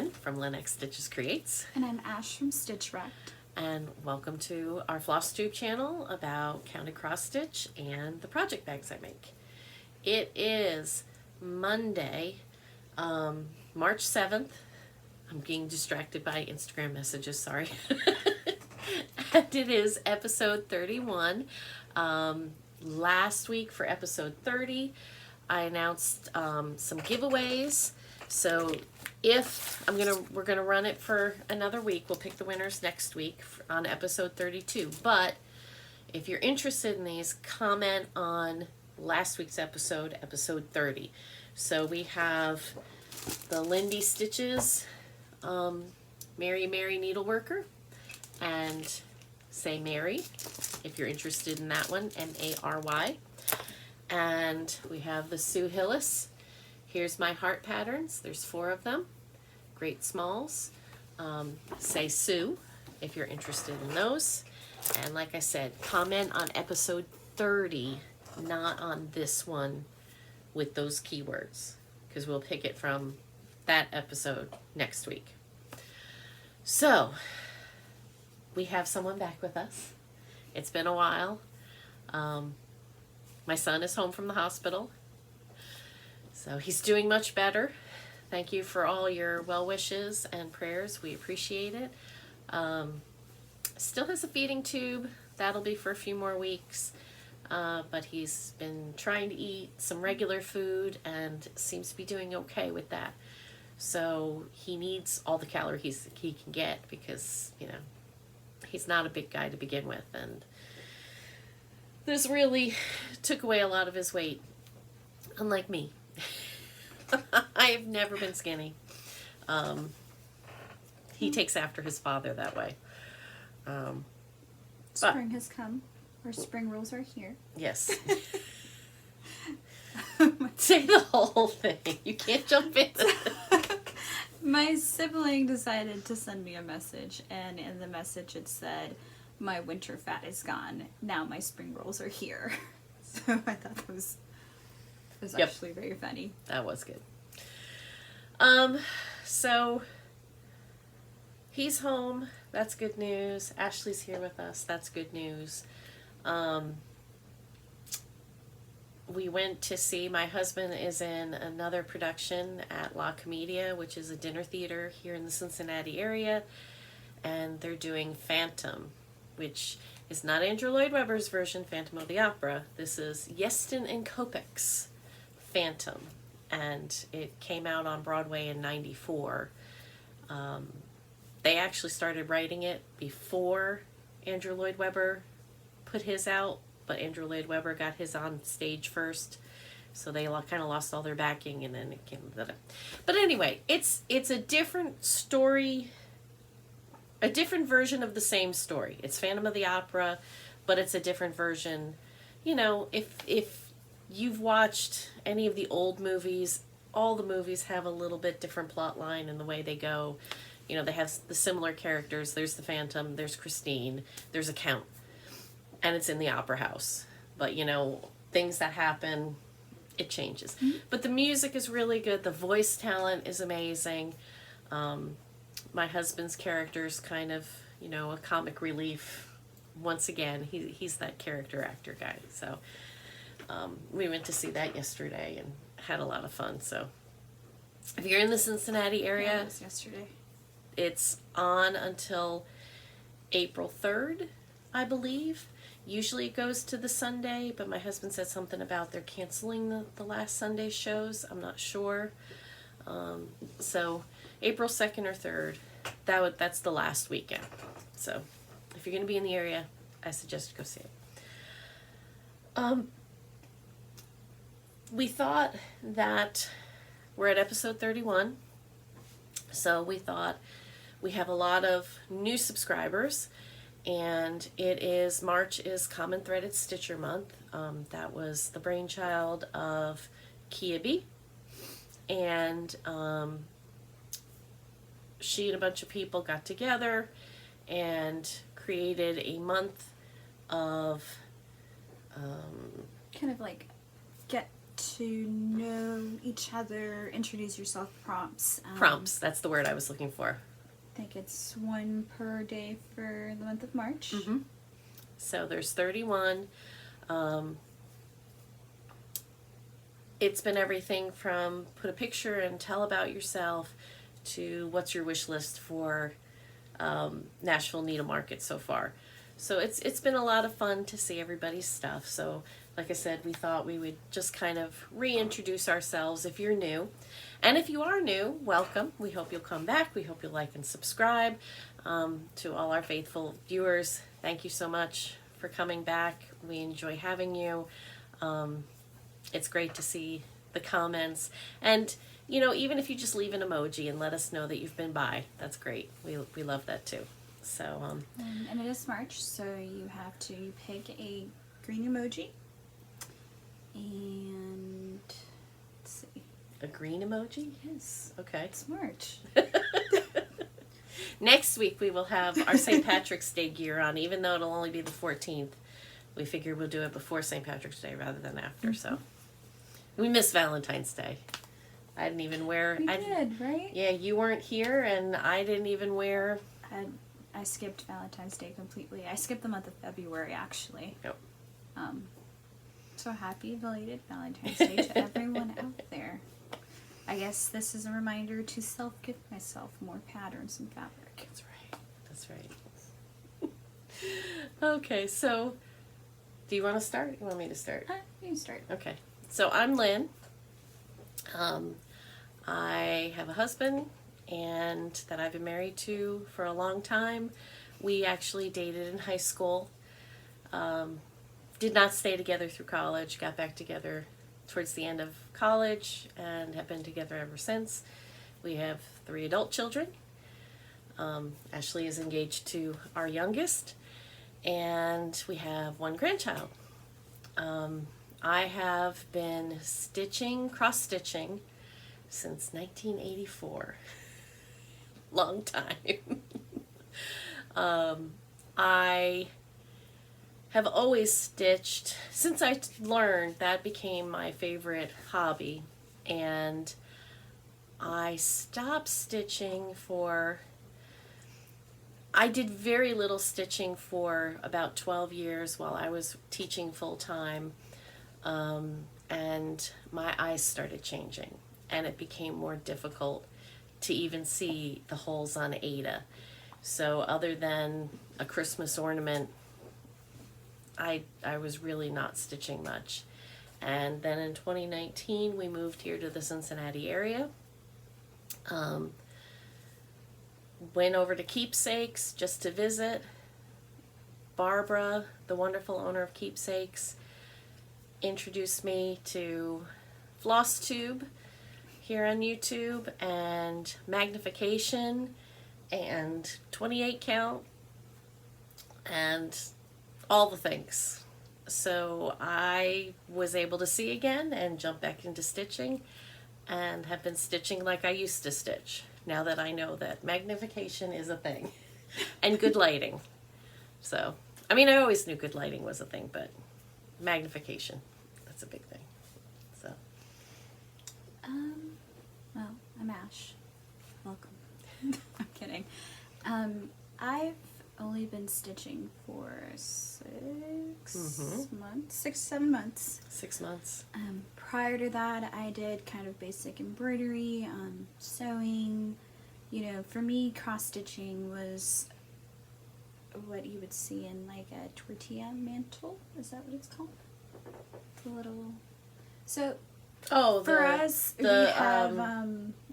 Lynn from Lynn X Stitches Creates. And I'm Ash from Stitch Wrecked. And welcome to our Flosstube channel about counted cross stitch and the project bags I make. It is Monday, March 7th. I'm getting distracted by Instagram messages, sorry. And it is episode 31. Last week for episode 30, I announced some giveaways. So we're gonna run it for another week. We'll pick the winners next week on episode 32. But if you're interested in these, comment on last week's episode, episode 30. So we have the Lindy Stitches, Mary Needleworker, and Say Mary, if you're interested in that one, Mary. And we have the Sue Hillis. Here's my heart patterns. There's 4 of them. Great smalls. Say Sue, if you're interested in those. And like I said, comment on episode 30, not on this one with those keywords, because we'll pick it from that episode next week. So, we have someone back with us. It's been a while. My son is home from the hospital, so he's doing much better. Thank you for all your well wishes and prayers. We appreciate it. Still has a feeding tube. That'll be for a few more weeks. But he's been trying to eat some regular food and seems to be doing okay with that. So he needs all the calories he can get because, you know, he's not a big guy to begin with. And this really took away a lot of his weight, unlike me. I've never been skinny. He takes after his father that way. Spring has come. Our spring rolls are here. Yes. Say the whole thing. You can't jump in. My sibling decided to send me a message, and in the message it said, "My winter fat is gone. Now my spring rolls are here." So I thought that was actually very funny. That was good. So he's home. That's good news. Ashley's here with us. That's good news. We went to see, my husband is in another production at La Comedia, which is a dinner theater here in the Cincinnati area, and they're doing Phantom, which is not Andrew Lloyd Webber's version, Phantom of the Opera. This is Yeston and Kopek's Phantom, and it came out on Broadway in '94. They actually started writing it before Andrew Lloyd Webber put his out, but Andrew Lloyd Webber got his on stage first, so they kind of lost all their backing, and then it came. But anyway, it's a different story, a different version of the same story. It's Phantom of the Opera, but it's a different version. You know, if you've watched any of the old movies, all the movies have a little bit different plot line in the way they go. You know, they have the similar characters. There's the Phantom, there's Kristin, there's a Count. And it's in the opera house. But, you know, things that happen, it changes. Mm-hmm. But the music is really good. The voice talent is amazing. My husband's character is kind of, you know, a comic relief. Once again, he's that character actor guy. So we went to see that yesterday and had a lot of fun. So if you're in the Cincinnati area, it was yesterday. It's on until April 3rd, I believe. Usually it goes to the Sunday, but my husband said something about they're canceling the last Sunday shows. I'm not sure. So April 2nd or 3rd, that's the last weekend. So if you're going to be in the area, I suggest go see it. We thought that we're at episode 31, so we thought we have a lot of new subscribers. And March is Common Threaded Stitcher Month. That was the brainchild of Kiabi. And she and a bunch of people got together and created a month of kind of like get to know each other, introduce yourself, prompts. Prompts, that's the word I was looking for. I think it's one per day for the month of March. Mm-hmm. So there's 31. It's been everything from put a picture and tell about yourself to what's your wish list for Nashville Needle Market so far. So it's been a lot of fun to see everybody's stuff. So like I said, we thought we would just kind of reintroduce ourselves if you're new. And if you are new, welcome. We hope you'll come back. We hope you'll like and subscribe. To all our faithful viewers, thank you so much for coming back. We enjoy having you. It's great to see the comments. And, you know, even if you just leave an emoji and let us know that you've been by, that's great. We love that too. So, and it is March, so you have to pick a green emoji. And let's see. A green emoji? Yes. Okay. It's March. Next week we will have our St. Patrick's Day gear on, even though it'll only be the 14th. We figure we'll do it before St. Patrick's Day rather than after, so. We miss Valentine's Day. I didn't even wear... We did, right? Yeah, you weren't here, and I didn't even wear... I skipped Valentine's Day completely. I skipped the month of February, actually. Yep. So happy belated Valentine's Day to everyone out there. I guess this is a reminder to self-gift myself more patterns and fabric. That's right. That's right. Okay, so... Do you want to start? You want me to start? You can start. Okay. So I'm Lynn. I have a husband and that I've been married to for a long time. We actually dated in high school. Did not stay together through college. Got back together towards the end of college and have been together ever since. We have 3 adult children. Ashley is engaged to our youngest. And we have 1 grandchild. I have been stitching, cross-stitching, since 1984. Long time. I have always stitched. Since I learned, that became my favorite hobby. And I stopped stitching for... I did very little stitching for about 12 years while I was teaching full-time, and my eyes started changing, and it became more difficult to even see the holes on Ada. So other than a Christmas ornament, I was really not stitching much. And then in 2019, we moved here to the Cincinnati area. Went over to Keepsakes just to visit. Barbara, the wonderful owner of Keepsakes, introduced me to Flosstube here on YouTube and magnification and 28 count and all the things. So I was able to see again and jump back into stitching and have been stitching like I used to stitch. Now that I know that magnification is a thing. And good lighting. So, I mean, I always knew good lighting was a thing, but magnification, that's a big thing. So. Well, I'm Ash. Welcome. I'm kidding. I've only been stitching for 6 months, 6, 7 months. 6 months. Prior to that, I did kind of basic embroidery, sewing. You know, for me, cross-stitching was what you would see in like a tortilla mantle. Is that what it's called? The little... So, for us, we have, I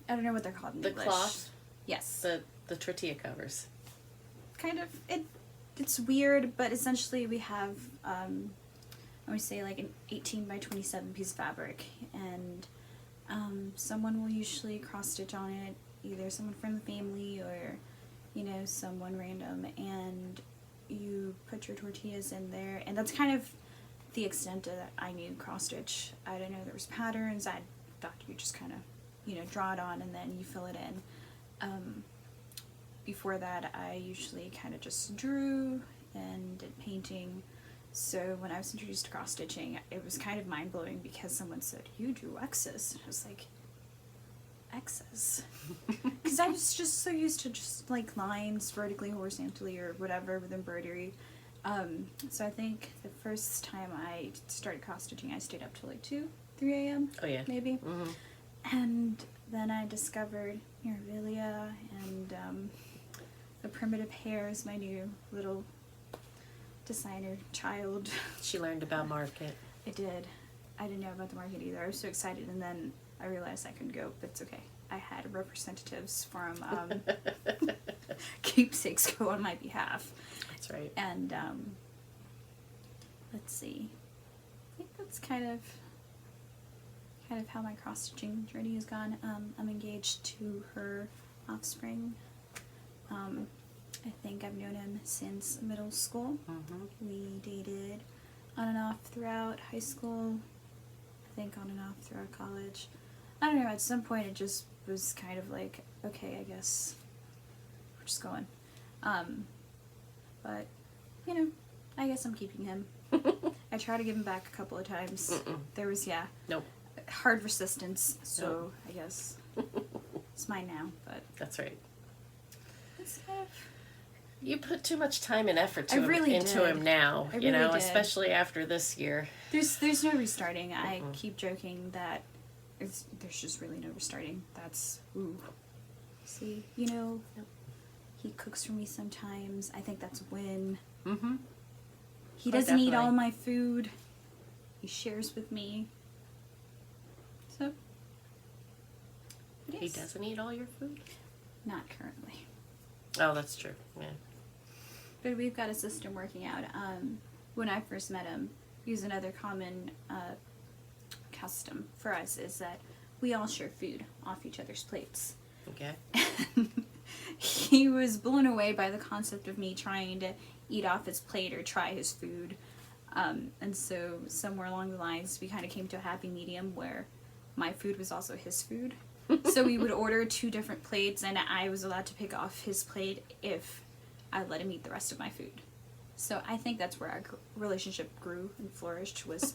don't know what they're called in English. The cloth? Yes. The tortilla covers. Kind of, it's weird, but essentially we have, I would say like an 18 by 27 piece of fabric, and someone will usually cross stitch on it, either someone from the family or, you know, someone random, and you put your tortillas in there, and that's kind of the extent that I knew cross stitch. I didn't know there was patterns. I thought you just kind of, you know, draw it on and then you fill it in. Before that, I usually kind of just drew and did painting, So when I was introduced to cross stitching, it was kind of mind blowing because someone said, "You drew X's." And I was like, X's? Because I was just so used to just like lines vertically, horizontally, or whatever with embroidery. So I think the first time I started cross stitching, I stayed up till like 2, 3 a.m. Oh yeah. Maybe. Mm-hmm. And then I discovered Mirabilia and the primitive hair is my new little designer child. She learned about market. I did. I didn't know about the market either. I was so excited, and then I realized I couldn't go, but it's okay. I had representatives from Keepsakes go on my behalf. That's right. And let's see. I think that's kind of how my cross stitching journey has gone. I'm engaged to her offspring. I think I've known him since middle school. Mm-hmm. We dated on and off throughout high school. I think on and off throughout college. I don't know, at some point it just was kind of like, okay, I guess we're just going. But, you know, I guess I'm keeping him. I tried to give him back a couple of times. Mm-mm. There was, Nope. hard resistance, so Nope. I guess it's mine now, but That's right. it's kind of... You put too much time and effort I really into did. him now, I you really know, did. especially after this year. There's no restarting. I Mm-mm. keep joking that there's just really no restarting. That's, ooh. See, you know, he cooks for me sometimes. I think that's a win. Mm-hmm. He Oh, doesn't eat definitely. all my food. He shares with me. So, He yes. doesn't eat all your food? Not currently. Oh, that's true. Yeah. But we've got a system working out. When I first met him, he was another common custom for us is that we all share food off each other's plates. Okay. He was blown away by the concept of me trying to eat off his plate or try his food. And so somewhere along the lines, we kind of came to a happy medium where my food was also his food. So we would order 2 different plates, and I was allowed to pick off his plate if I let him eat the rest of my food. So I think that's where our relationship grew and flourished, was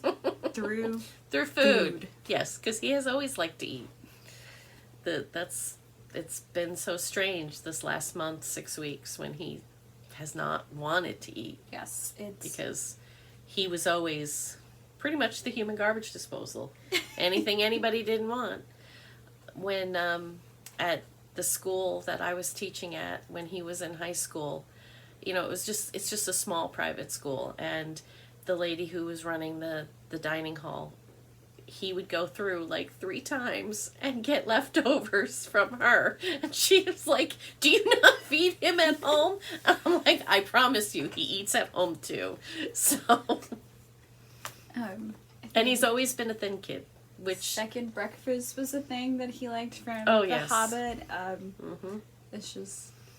through food. Food. Yes, because he has always liked to eat. It's been so strange this last month, 6 weeks, when he has not wanted to eat, Yes, it's because he was always pretty much the human garbage disposal. Anything anybody didn't want. When at the school that I was teaching at when he was in high school, you know, it's just a small private school, and the lady who was running the dining hall, he would go through like 3 times and get leftovers from her, and she was like, "Do you not feed him at home?" I'm like, "I promise you, he eats at home too." So, I and he's always been a thin kid, which second breakfast was a thing that he liked from Oh, The yes. Hobbit. mhm.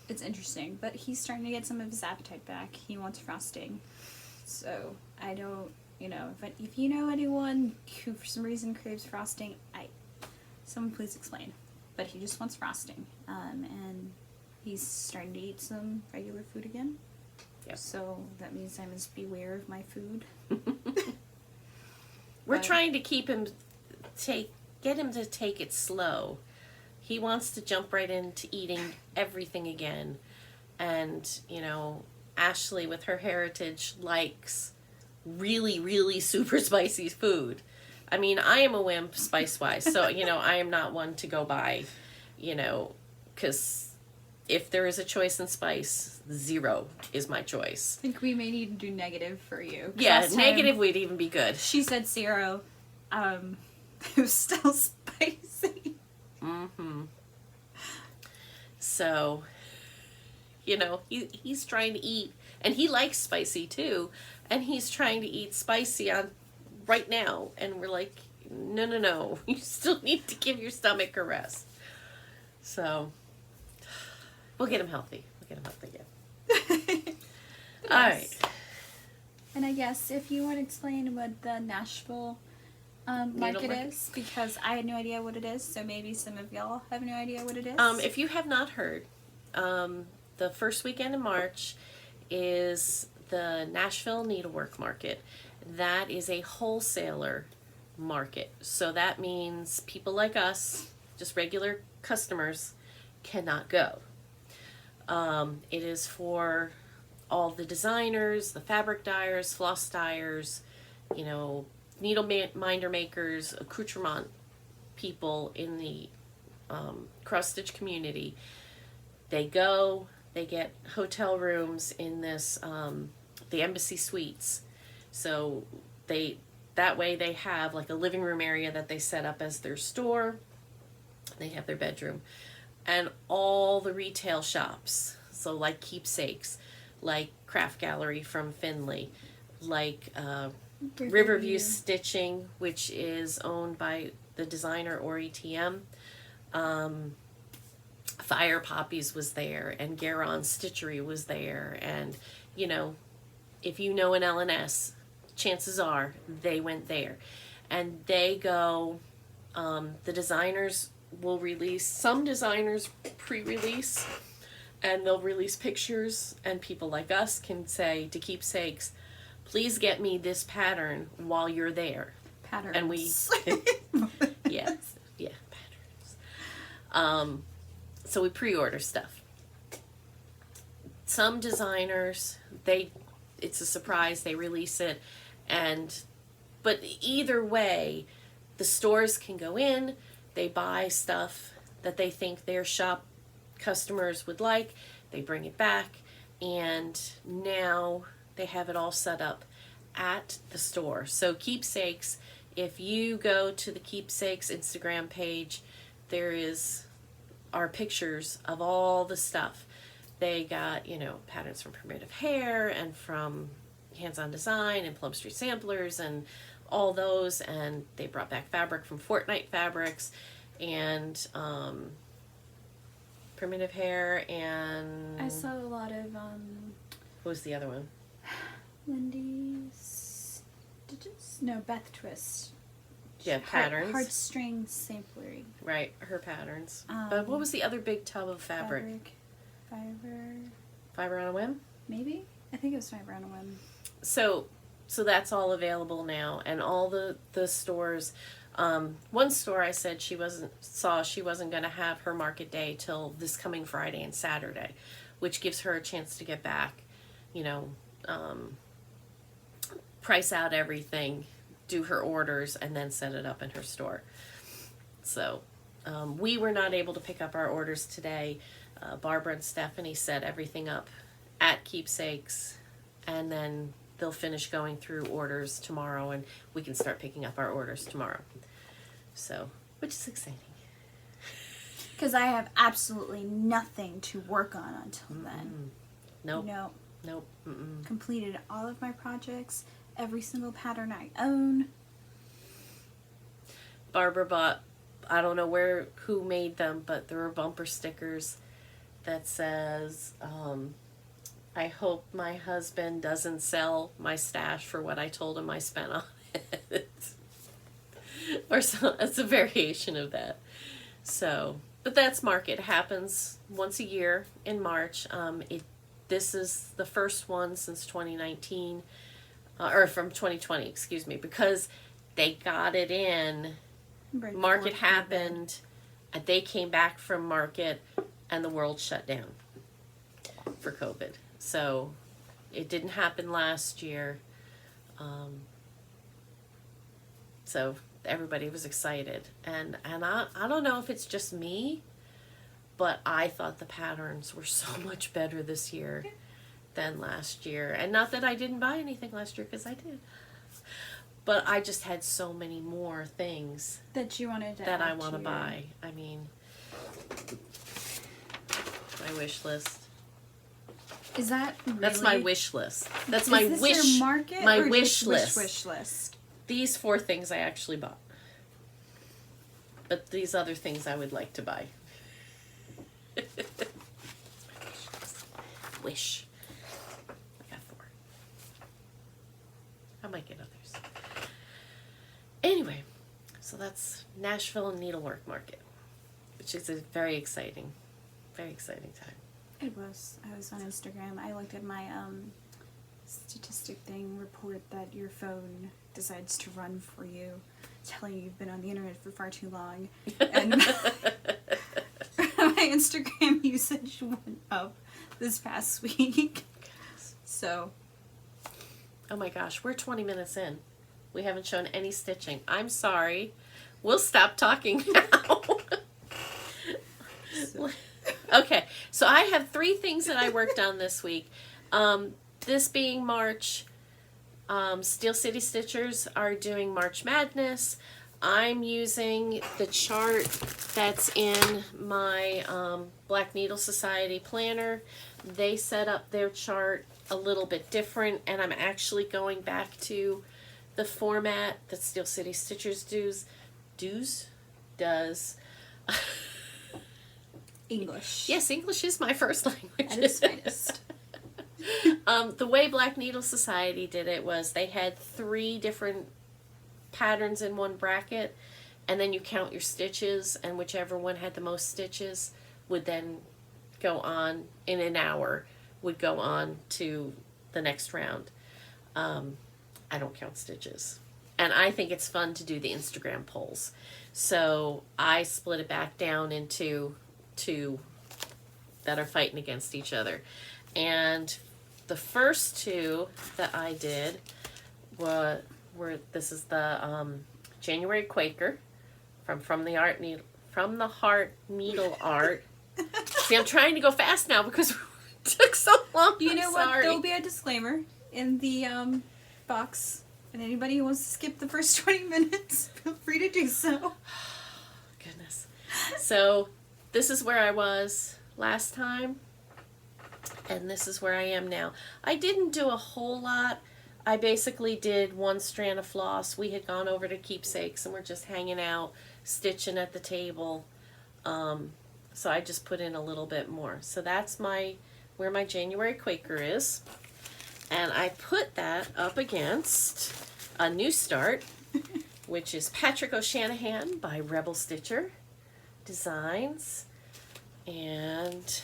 It's interesting, but he's starting to get some of his appetite back. He wants frosting, so I don't, if you know anyone who for some reason craves frosting, someone please explain. But he just wants frosting, and he's starting to eat some regular food again. Yep. So that means I must beware of my food. We're But- trying to get him to take it slow. He wants to jump right into eating everything again. And, Ashley, with her heritage, likes really, really super spicy food. I mean, I am a wimp spice-wise, so, I am not one to go by, because if there is a choice in spice, 0 is my choice. I think we may need to do negative for you. Yeah, Last time negative would even be good. She said 0. It was still spicy. Mm-hmm. So, he's trying to eat, and he likes spicy too, and he's trying to eat spicy on right now, and we're like, no, you still need to give your stomach a rest. So, we'll get him healthy. Again. All right. And I guess if you want to explain what the Nashville market Needlework? is, because I had no idea what it is, so maybe some of y'all have no idea what it is. If you have not heard, the first weekend in March is the Nashville Needlework Market. That is a wholesaler market. So that means people like us, just regular customers, cannot go. It is for all the designers, the fabric dyers, floss dyers, you know, needle minder makers, accoutrement people in the cross stitch community. They go, they get hotel rooms in this the Embassy Suites. So that way they have like a living room area that they set up as their store. They have their bedroom, and all the retail shops. So like Keepsakes, like Craft Gallery from Findlay, like Riverview Stitching, which is owned by the designer Ori TM. Fire Poppies was there, and Garon Stitchery was there, and you know, if you know an LNS, chances are they went there. And they go, the designers will release, some designers pre-release, and they'll release pictures, and people like us can say to Keepsakes, please get me this pattern while you're there. Patterns. And we, yeah, patterns. So we pre-order stuff. Some designers, it's a surprise, they release it, but either way, the stores can go in, they buy stuff that they think their shop customers would like, they bring it back, and now they have it all set up at the store. So Keepsakes, if you go to the Keepsakes Instagram page, are pictures of all the stuff. They got, you know, patterns from Primitive Hair and from Hands-On Design and Plum Street Samplers and all those, and they brought back fabric from Fortnite Fabrics and Primitive Hair, and I saw a lot of what was the other one? Lindy's Beth Twist. Yeah, patterns. Heartstring samplery. Right, her patterns. But what was the other big tub of fabric? Fiber on a Whim? Maybe? I think it was Fiber on a Whim. So that's all available now, and all the stores. One store I said she wasn't going to have her market day till this coming Friday and Saturday, which gives her a chance to get back, you know, price out everything, do her orders, and then set it up in her store. So we were not able to pick up our orders today. Barbara and Stephanie set everything up at Keepsakes, and then they'll finish going through orders tomorrow, and we can start picking up our orders tomorrow. So, which is exciting. Because I have absolutely nothing to work on until then. Nope. Nope. Completed all of my projects, every single pattern I own. Barbara bought, I don't know who made them, but there were bumper stickers that says, I hope my husband doesn't sell my stash for what I told him I spent on it. Or so, it's a variation of that. So, but that's market. It happens once a year in March. This is the first one since 2019, or from 2020, excuse me, because they got it in. Right, market happened, and they came back from market, and the world shut down for COVID. So it didn't happen last year. So everybody was excited, and I don't know if it's just me, but I thought the patterns were so much better this year than last year. And not that I didn't buy anything last year, because I did. But I just had so many more things that you wanted to that I want to buy. I mean, my wish list. Is that really? That's my wish list. That's Is my this wish. Your market my or wish just list. Wish list. These 4 things I actually bought, but these other things I would like to buy. Wish. I got 4. I might get others. Anyway, so that's Nashville Needlework Market, which is a very exciting time. It was. I was on Instagram. I looked at my statistic thing report that your phone decides to run for you, telling you you've been on the internet for far too long. And my Instagram usage went up this past week. So. Oh my gosh, we're 20 minutes in. We haven't shown any stitching. I'm sorry. We'll stop talking now. Okay, so I have 3 things that I worked on this week. This being March, Steel City Stitchers are doing March Madness. I'm using the chart that's in my Black Needle Society planner. They set up their chart a little bit different, and I'm actually going back to the format that Steel City Stitchers does. English. Yes, English is my first language. At its finest. The way Black Needle Society did it was they had 3 different patterns in one bracket, and then you count your stitches, and whichever one had the most stitches would then go on in an hour, would go on to the next round. I don't count stitches. And I think it's fun to do the Instagram polls. So I split it back down into 2 that are fighting against each other. And the first 2 that I did were this is the January Quaker from the Heart NeedleArt. See, I'm trying to go fast now because it took so long. You know what? Sorry. There'll be a disclaimer in the box, and anybody who wants to skip the first 20 minutes, feel free to do so. Goodness. So this is where I was last time, and this is where I am now. I didn't do a whole lot. I basically did 1 strand of floss. We had gone over to Keepsakes, and we're just hanging out, stitching at the table. So I just put in a little bit more. So that's where my January Quaker is. And I put that up against a new start, which is Patrick O'Shanahan by Rebel Stitcher Designs. And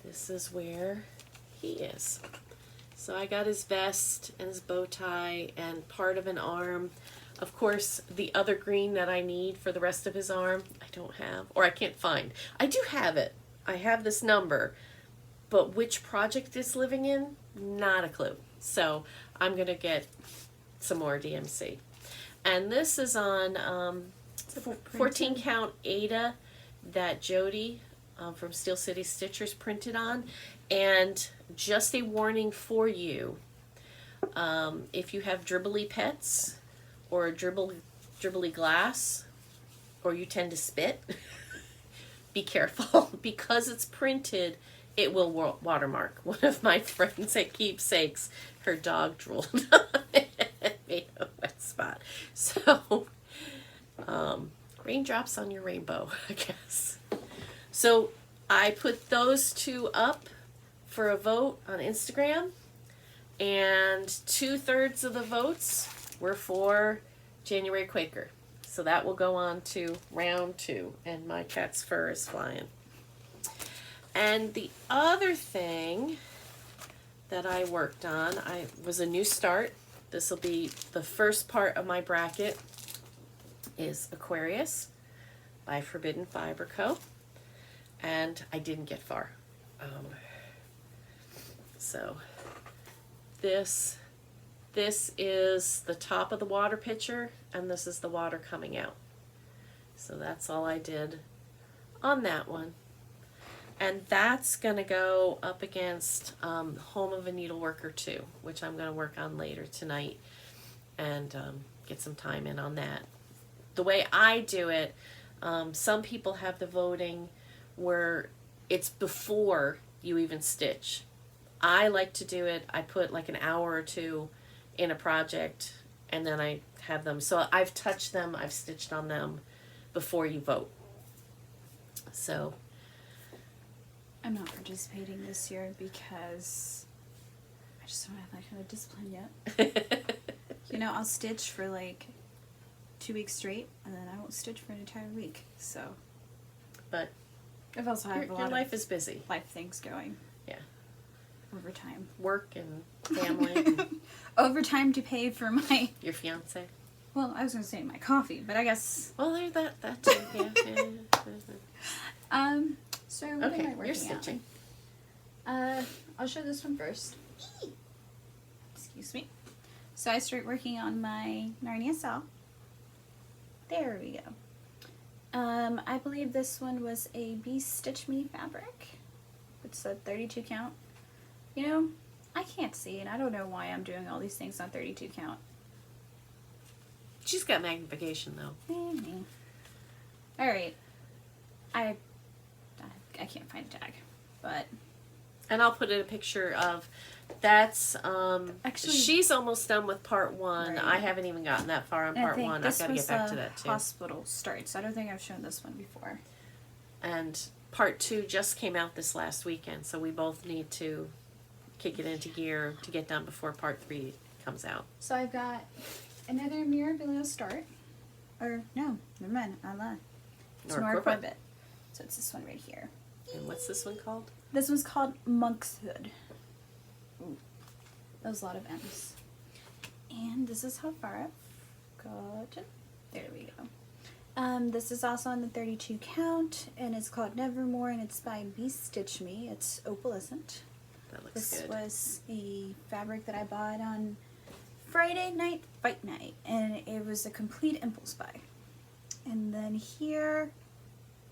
this is where he is. So I got his vest and his bow tie and part of an arm. Of course, the other green that I need for the rest of his arm, I don't have, or I can't find. I do have it. I have this number, but which project it's living in, not a clue. So I'm going to get some more DMC. And this is on 14 count Ada that Jody from Steel City Stitchers printed on. And just a warning for you, if you have dribbly pets or dribbly glass, or you tend to spit, be careful because it's printed. It will watermark. One of my friends at Keepsakes, her dog drooled on it and made a wet spot. So, raindrops on your rainbow, I guess. So I put those 2 up for a vote on Instagram, and 2/3 of the votes were for January Quaker. So that will go on to round 2, and my cat's fur is flying. And the other thing that I worked on was a new start. This will be the first part of my bracket is Aquarius by Forbidden Fiber Co. And I didn't get far. So this is the top of the water pitcher, and this is the water coming out. So that's all I did on that one. And that's going to go up against Home of a Needleworker 2, which I'm going to work on later tonight and get some time in on that. The way I do it, some people have the voting where it's before you even stitch. I like to do it, I put like an hour or 2 in a project, and then I have them. So I've touched them, I've stitched on them before you vote. So I'm not participating this year because I just don't have that kind of discipline yet. You know, I'll stitch for like 2 weeks straight, and then I won't stitch for an entire week. So, but I've also had a lot your life of is busy. life things going. Yeah. overtime. Work and family. And Overtime to pay for my... your fiance. Well, I was going to say my coffee, but I guess... Well, there's that too. Yeah. So what am I Okay, working you're stitching. I'll show this one first. Excuse me. So I start working on my Narnia saw. There we go. I believe this one was a Bee Stitch Me fabric. It's a 32 count. You know, I can't see, and I don't know why I'm doing all these things on 32 count. She's got magnification though. Alright. I can't find a tag, but... And I'll put in a picture of... That's, Actually, she's almost done with part 1. Right. I haven't even gotten that far on part 1. I've got to get back to that too. Hospital start, so I don't think I've shown this one before. And part 2 just came out this last weekend, so we both need to kick it into gear to get done before part 3 comes out. So I've got another Mirabilia start. Or, no, never mind, I lied. It's Nora Corbett. So it's this one right here. And what's this one called? This one's called Monkshood. Ooh, that was a lot of M's. And this is how far I've gotten. There we go. This is also on the 32 count, and it's called Nevermore, and it's by Bee Stitch Me. It's opalescent. That looks This good. was a fabric that I bought on Friday night fight night, and it was a complete impulse buy. And then here,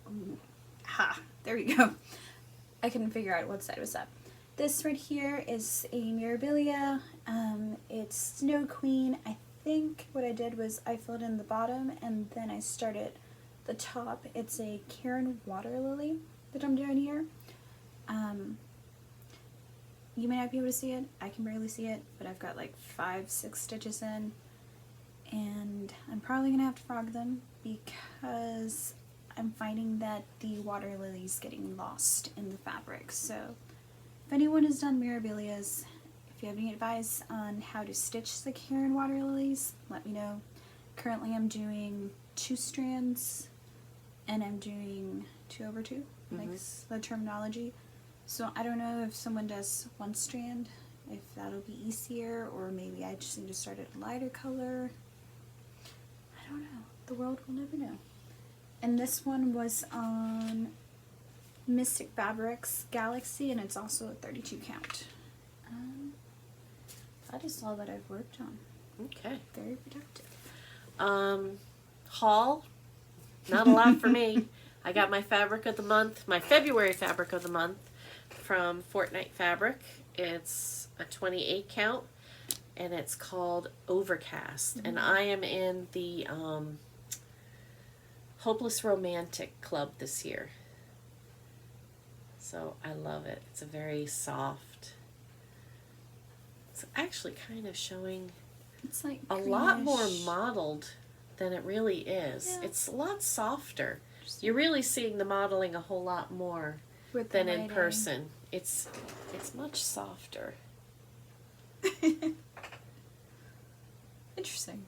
ooh, there we go. I couldn't figure out what side was up. This right here is a Mirabilia. It's Snow Queen. I think what I did was I filled in the bottom and then I started the top. It's a Karen Water Lily that I'm doing here. You may not be able to see it. I can barely see it, but I've got like 5-6 stitches in. And I'm probably going to have to frog them because I'm finding that the water lily's getting lost in the fabric. So if anyone has done Mirabilias, if you have any advice on how to stitch the Karen water lilies, let me know. Currently I'm doing 2 strands and I'm doing 2/2, like the terminology. So I don't know if someone does 1 strand, if that'll be easier, or maybe I just need to start at a lighter color. I don't know. The world will never know. And this one was on Mystic Fabrics Galaxy, and it's also a 32 count. That is all that I've worked on. Okay. Very productive. Haul. Not a lot for me. I got my fabric of the month, my February fabric of the month from Fortnite Fabric. It's a 28 count, and it's called Overcast. And I am in the Hopeless Romantic Club this year. So I love it. It's a very soft. It's actually kind of showing It's like a lot greenish. more modeled than it really is. Yeah. It's a lot softer. You're really seeing the modeling a whole lot more With the than in writing. person. It's much softer. Interesting.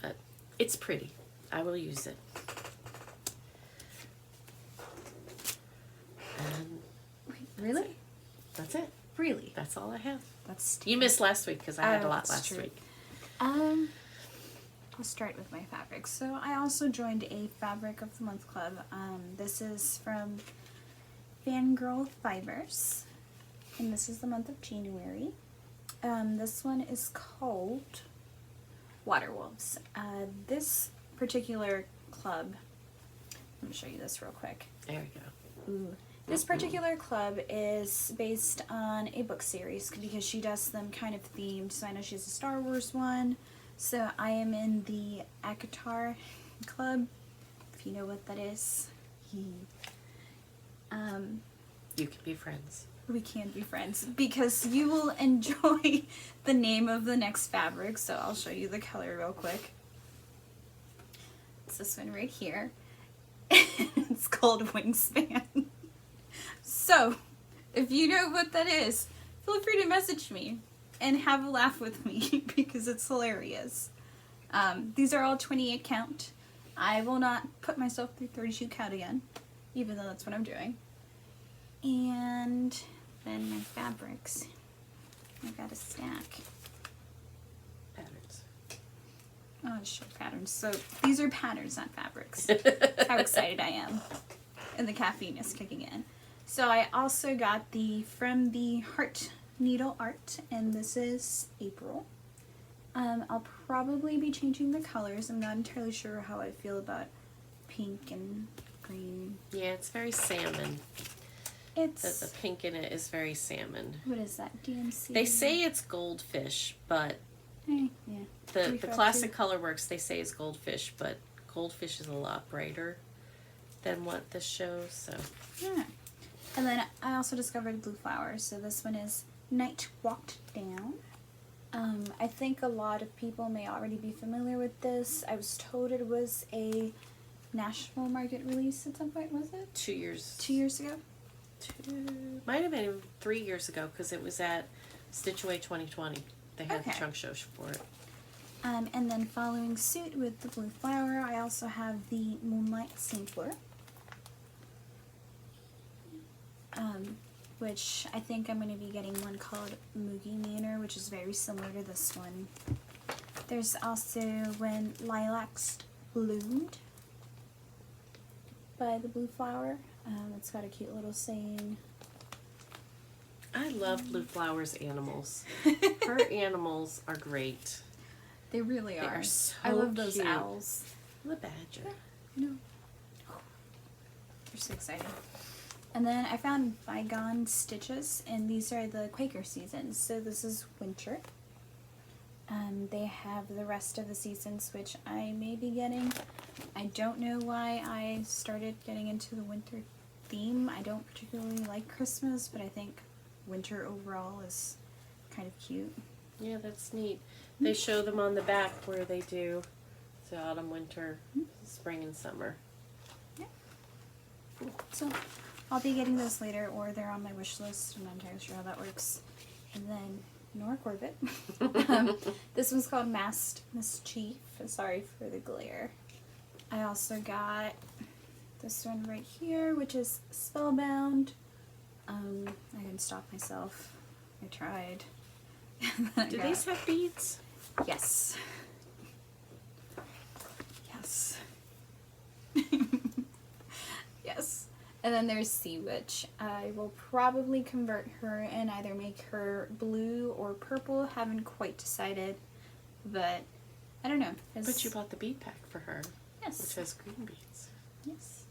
But it's pretty. I will use it. And Wait, really? that's it. Really? That's all I have. That's You missed last week because I had a lot that's last true. week. I'll start with my fabrics. So I also joined a Fabric of the Month club. This is from Fangirl Fibers, and this is the month of January. This one is called Waterwolves. This particular club, let me show you this real quick. There we go. Ooh. This particular club is based on a book series because she does them kind of themed. So I know she has a Star Wars one. So I am in the ACOTAR club, if you know what that is. You can be friends. We can be friends because you will enjoy the name of the next fabric. So I'll show you the color real quick. It's this one right here. It's called Wingspan. So, if you know what that is, feel free to message me and have a laugh with me because it's hilarious. These are all 28 count. I will not put myself through 32 count again, even though that's what I'm doing. And then my fabrics. I got a stack. Patterns. Oh, it's show patterns. So these are patterns, not fabrics. How excited I am. And the caffeine is kicking in. So I also got from the Heart NeedleArt, and this is April. I'll probably be changing the colors. I'm not entirely sure how I feel about pink and green. Yeah, it's very salmon. It's... The pink in it is very salmon. What is that? DMC? They say it's goldfish, but yeah. the classic colorworks they say is goldfish, but goldfish is a lot brighter than what this shows, so. Yeah. And then I also discovered blue flowers. So this one is Night Walked Down. I think a lot of people may already be familiar with this. I was told it was a Nashville market release at some point, was it? 2 years. 2 years ago? Might have been 3 years ago, because it was at Stitch Away 2020. They had the trunk show for it. And then following suit with the blue flower, I also have the Moonlight Sampler. Which I think I'm going to be getting one called Moogie Manor, which is very similar to this one. There's also When Lilacs Bloomed by the blue flower. It's got a cute little saying. I love Blue Flower's animals. Her animals are great. They really are. They are so I love those cute. owls. The badger. I know. They're so exciting. And then I found Bygone Stitches, and these are the Quaker Seasons. So this is winter. They have the rest of the seasons, which I may be getting. I don't know why I started getting into the winter theme. I don't particularly like Christmas, but I think winter overall is kind of cute. Yeah, that's neat. They show them on the back where they do the autumn, winter, spring, and summer. Yeah. So I'll be getting those later, or they're on my wish list. I'm not entirely sure how that works. And then Nora Corbett. This one's called Masked Mischief. Sorry for the glare. I also got this one right here, which is Spellbound. I didn't stop myself. I tried. Do these have beads? Yes. Yes. Yes. And then there's Sea Witch. I will probably convert her and either make her blue or purple. Haven't quite decided, but I don't know. But you bought the bead pack for her. Yes. Which has green beads. Yes.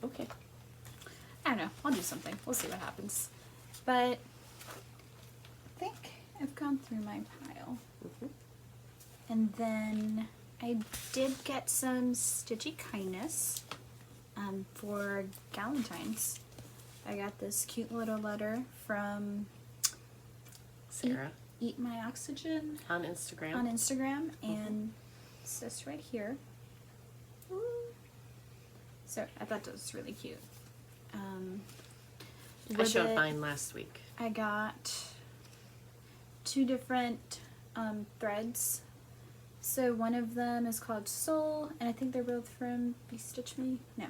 Okay. I don't know. I'll do something. We'll see what happens. But I think I've gone through my pile. And then I did get some Stitchy Kindness for Galentine's. I got this cute little letter from Sarah. Eat My Oxygen On Instagram. And it's this right here. Ooh. So I thought that was really cute. I showed mine last week. I got 2 different threads. So one of them is called Soul, and I think they're both from Be Stitch Me. No,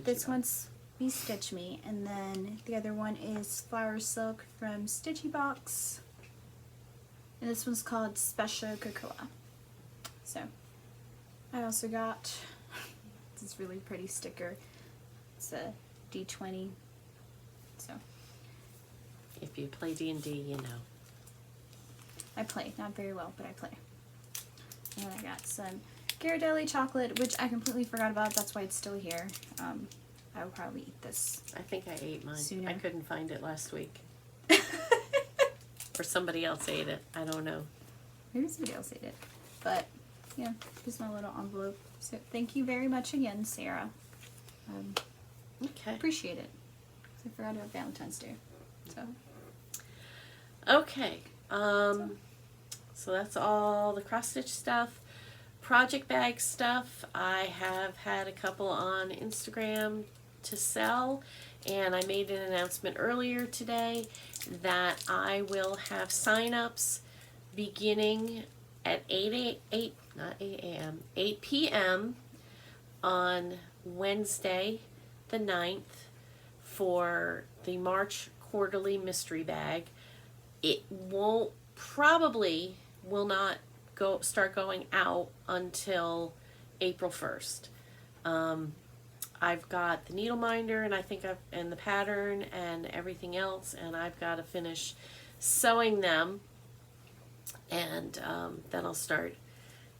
this one's Be Stitch Me, and then the other one is Flower Silk from Stitchy Box, and this one's called Special Cocoa. So I also got this really pretty sticker. It's a D20. So if you play D&D, you know. I play, not very well, but I play. And I got some Ghirardelli chocolate, which I completely forgot about. That's why it's still here. I will probably eat this. I think I ate mine. Sooner. I couldn't find it last week. Or somebody else ate it. I don't know. Maybe somebody else ate it. But, yeah, here's my little envelope. So thank you very much again, Sarah. Okay. Appreciate it. 'Cause I forgot about Valentine's Day. So. Okay. So that's all the cross-stitch stuff. Project bag stuff, I have had a couple on Instagram to sell, and I made an announcement earlier today that I will have sign-ups beginning at 8 p.m. on Wednesday the 9th for the March quarterly mystery bag. It probably will not start going out until April 1st. I've got the needle minder and the pattern and everything else, and I've got to finish sewing them, and then I'll start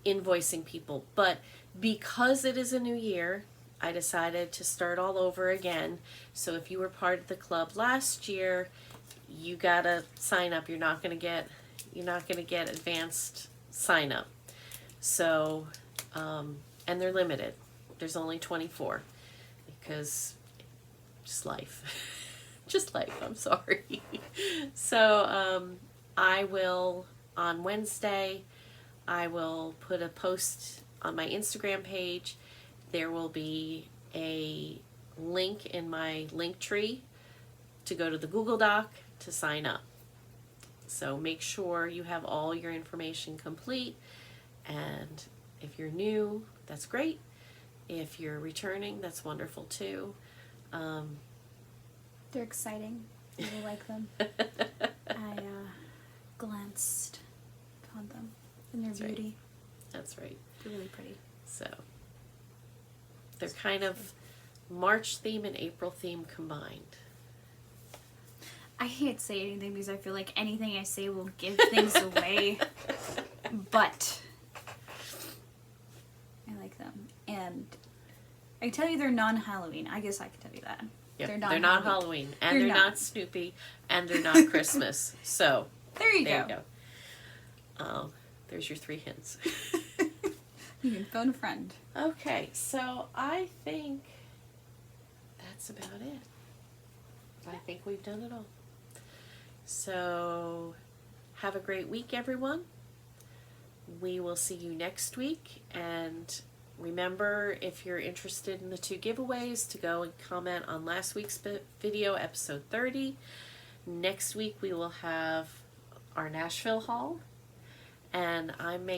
invoicing people. But because it is a new year, I decided to start all over again. So if you were part of the club last year, you gotta sign up. You're not gonna get advanced sign up. So, and they're limited. There's only 24 because just life, just life. I'm sorry. So, I will on Wednesday. I will put a post on my Instagram page. There will be a link in my link tree to go to the Google Doc to sign up. So make sure you have all your information complete. And if you're new, that's great. If you're returning, that's wonderful too. They're exciting. I really like them. I glanced upon them and their beauty. Right. That's right. They're really pretty. So they're kind of March theme and April theme combined. I can't say anything because I feel like anything I say will give things away. But I like them. And I can tell you they're non-Halloween. I guess I can tell you that. Yep. They're not Halloween. And they're not Snoopy. And they're not Christmas. So there you go. There's your 3 hints. You can phone a friend. Okay, so I think that's about it. I think we've done it all. So have a great week, everyone. We will see you next week. And remember, if you're interested in the 2 giveaways, to go and comment on last week's video, episode 30. Next week we will have our Nashville haul. And I'm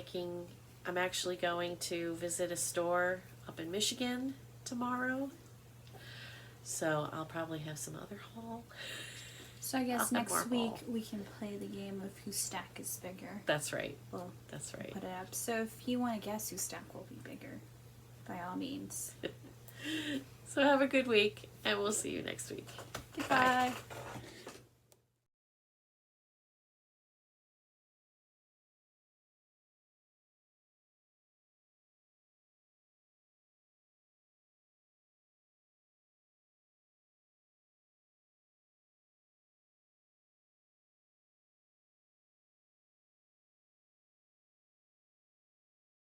actually going to visit a store up in Michigan tomorrow. So I'll probably have some other haul. So I guess next week we can play the game of whose stack is bigger. That's right. Well, that's right. Put it up. So if you want to guess whose stack will be bigger, by all means. So have a good week, and we'll see you next week. Goodbye. Bye.